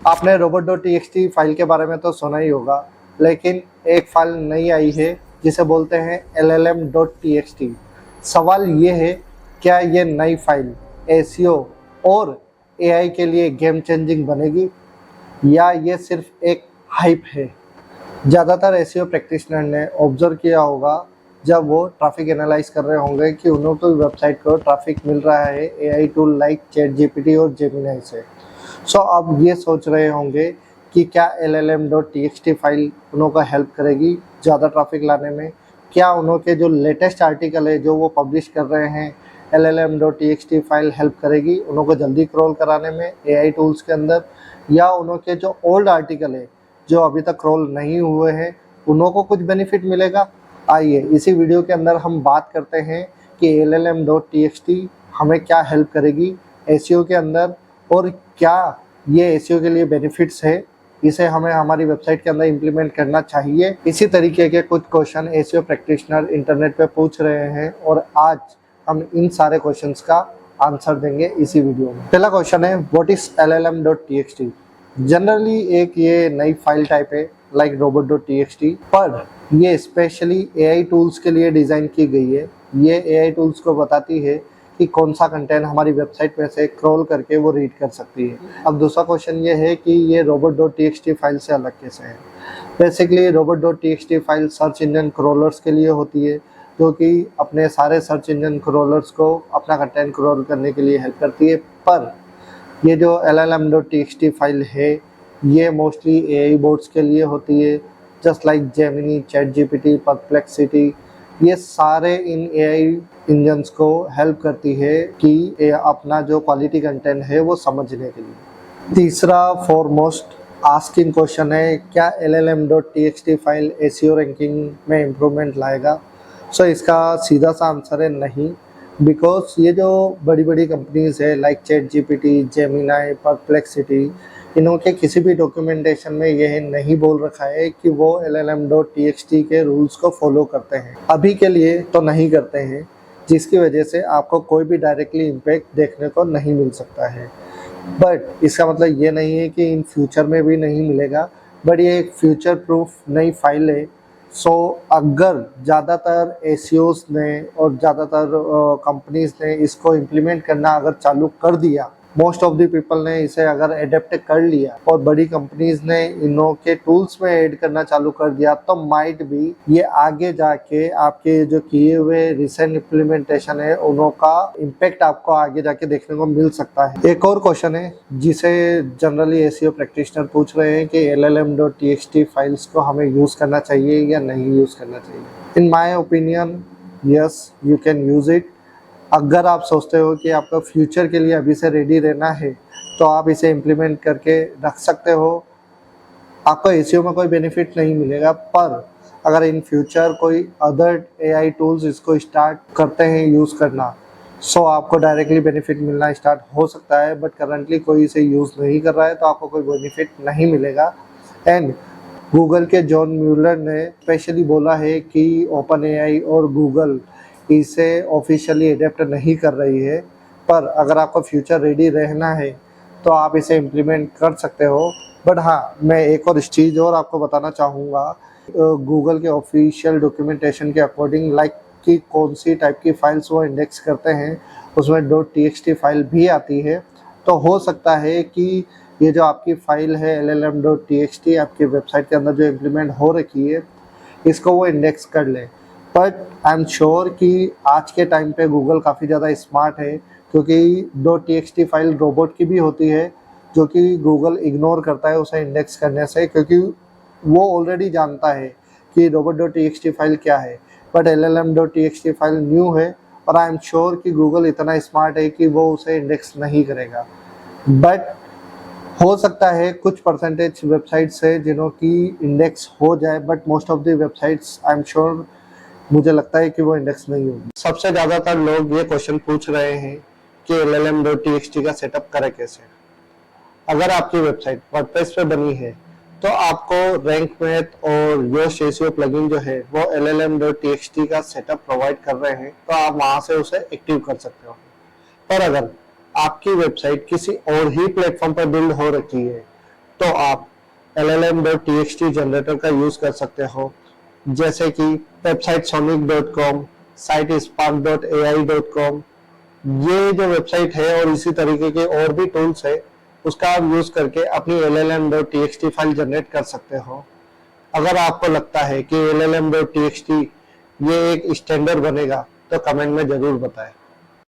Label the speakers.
Speaker 1: आपने robot.txt file के बारे में तो सुना ही होगा, लेकिन एक फाइल नई आई है जिसे बोलते हैं llm.txt। सवाल ये है, क्या ये नई फाइल एसईओ और एआई के लिए गेम चेंजिंग बनेगी या ये सिर्फ एक हाइप है। ज़्यादातर एसईओ प्रैक्टिशनर ने ऑब्जर्व किया होगा जब वो ट्रैफिक एनालाइज कर रहे होंगे कि उन्होंने वेबसाइट को ट्रैफिक मिल रहा है एआई टूल लाइक ChatGPT और जेमिनी से। सो अब ये सोच रहे होंगे कि क्या llm.txt फाइल उनको हेल्प करेगी ज़्यादा ट्रैफिक लाने में। क्या उनके जो लेटेस्ट आर्टिकल है जो वो पब्लिश कर रहे हैं llm.txt फाइल हेल्प करेगी उनको जल्दी क्रॉल कराने में एआई टूल्स के अंदर, या उनके जो ओल्ड आर्टिकल है जो अभी तक क्रॉल नहीं हुए हैं उनको कुछ बेनिफिट मिलेगा। आइए इसी वीडियो के अंदर हम बात करते हैं कि llm.txt हमें क्या हेल्प करेगी एसईओ के अंदर और क्या ये एसईओ के लिए बेनिफिट्स है, इसे हमें हमारी वेबसाइट के अंदर इम्प्लीमेंट करना चाहिए। इसी तरीके के कुछ क्वेश्चन एसईओ प्रैक्टिशनर इंटरनेट पे पूछ रहे हैं और आज हम इन सारे क्वेश्चंस का आंसर देंगे इसी वीडियो में। पहला क्वेश्चन है, व्हाट इज llm.txt। जनरली एक ये नई फाइल टाइप है लाइक robot.txt, पर ये स्पेशली एआई टूल्स के लिए डिज़ाइन की गई है। ये एआई टूल्स को बताती है कि कौन सा कंटेंट हमारी वेबसाइट में से क्रॉल करके वो रीड कर सकती है। अब दूसरा क्वेश्चन ये है कि ये robot.txt फाइल से अलग कैसे है। Basically robot.txt file search engine crawlers के लिए होती है, जो कि अपने सारे सर्च इंजन क्रॉलर्स को अपना कंटेंट क्रॉल करने के लिए हेल्प करती है। पर ये जो llm.txt फाइल है ये मोस्टली एआई बोट्स के लिए होती है, just like Gemini, ChatGPT, perplexity. ये सारे इन एआई इंजन्स को हेल्प करती है कि अपना जो क्वालिटी कंटेंट है वो समझने के लिए। तीसरा फॉरमोस्ट आस्किंग क्वेश्चन है, क्या llm.txt फाइल एसईओ रैंकिंग में इम्प्रूवमेंट लाएगा। सो इसका सीधा सा आंसर है नहीं, बिकॉज ये जो बड़ी बड़ी कंपनीज है लाइक ChatGPT, जेमिनी, परप्लेक्सिटी, इन्होंने किसी भी डॉक्यूमेंटेशन में यह नहीं बोल रखा है कि वो llm.txt के रूल्स को फॉलो करते हैं। अभी के लिए तो नहीं करते हैं, जिसकी वजह से आपको कोई भी डायरेक्टली इम्पैक्ट देखने को नहीं मिल सकता है। बट इसका मतलब ये नहीं है कि इन फ्यूचर में भी नहीं मिलेगा, बट ये एक फ्यूचर प्रूफ नई फाइल है। सो अगर ज़्यादातर एसईओस ने और ज़्यादातर कंपनीज ने इसको इम्प्लीमेंट करना अगर चालू कर दिया, मोस्ट ऑफ द पीपल ने इसे अगर एडेप्ट कर लिया और बड़ी कंपनीज ने इनों के टूल्स में ऐड करना चालू कर दिया, तो माइट भी ये आगे जाके आपके जो किए हुए रिसेंट इम्प्लीमेंटेशन है उनों का इम्पैक्ट आपको आगे जाके देखने को मिल सकता है। एक और क्वेश्चन है जिसे जनरली एसईओ प्रैक्टिशनर पूछ रहे हैं कि llm.txt फाइल्स को हमें यूज करना चाहिए या नहीं यूज करना चाहिए। In my opinion yes, you can use it. अगर आप सोचते हो कि आपको फ्यूचर के लिए अभी से रेडी रहना है तो आप इसे इम्प्लीमेंट करके रख सकते हो। आपको एसईओ में कोई बेनिफिट नहीं मिलेगा, पर अगर इन फ्यूचर कोई अदर एआई टूल्स इसको स्टार्ट करते हैं यूज़ करना, सो आपको डायरेक्टली बेनिफिट मिलना स्टार्ट हो सकता है। बट करंटली कोई इसे यूज़ नहीं कर रहा है तो आपको कोई बेनिफिट नहीं मिलेगा। एंड गूगल के जॉन म्यूलर ने स्पेशली बोला है कि ओपन एआई और गूगल इसे ऑफिशियली एडेप्ट नहीं कर रही है, पर अगर आपको फ्यूचर रेडी रहना है तो आप इसे इम्प्लीमेंट कर सकते हो। बट हाँ, मैं एक और चीज़ और आपको बताना चाहूँगा, गूगल के ऑफिशियल डॉक्यूमेंटेशन के अकॉर्डिंग लाइक कि कौन सी टाइप की फाइल्स वो इंडेक्स करते हैं उसमें .txt फाइल भी आती है। तो हो सकता है कि ये जो आपकी फाइल है llm.txt आपकी वेबसाइट के अंदर जो इम्प्लीमेंट हो रखी है इसको वो इंडेक्स कर ले। बट आई एम श्योर कि आज के टाइम पे गूगल काफ़ी ज़्यादा स्मार्ट है, क्योंकि .txt फाइल रोबोट की भी होती है जो कि गूगल इग्नोर करता है उसे इंडेक्स करने से, क्योंकि वो ऑलरेडी जानता है कि robot.txt फाइल क्या है। बट llm.txt फाइल न्यू है और आई एम श्योर कि गूगल इतना स्मार्ट है कि वो उसे इंडेक्स नहीं करेगा। बट हो सकता है कुछ परसेंटेज वेबसाइट्स है जिन्हों की इंडेक्स हो जाए, but most of the websites I am sure, मुझे लगता है कि वो इंडेक्स नहीं होगी। सबसे ज़्यादातर लोग ये क्वेश्चन पूछ रहे हैं कि llm.txt का सेटअप करें कैसे। अगर आपकी वेबसाइट वर्डप्रेस पे बनी है तो आपको रैंक मैथ और योस्ट एसईओ प्लगइन जो है वो llm.txt का सेटअप प्रोवाइड कर रहे हैं, तो आप वहां से उसे एक्टिव कर सकते हो। पर अगर आपकी वेबसाइट किसी और ही प्लेटफॉर्म पर बिल्ड हो रखी है तो आप llm.txt जनरेटर का यूज कर सकते हो, जैसे कि वेबसाइट sonic.com, साइट spark.ai.com। ये जो वेबसाइट है और इसी तरीके के और भी टूल्स है, उसका आप यूज करके अपनी llm.txt फाइल जनरेट कर सकते हो। अगर आपको लगता है कि llm.txt ये एक स्टैंडर्ड बनेगा तो कमेंट में जरूर बताएं।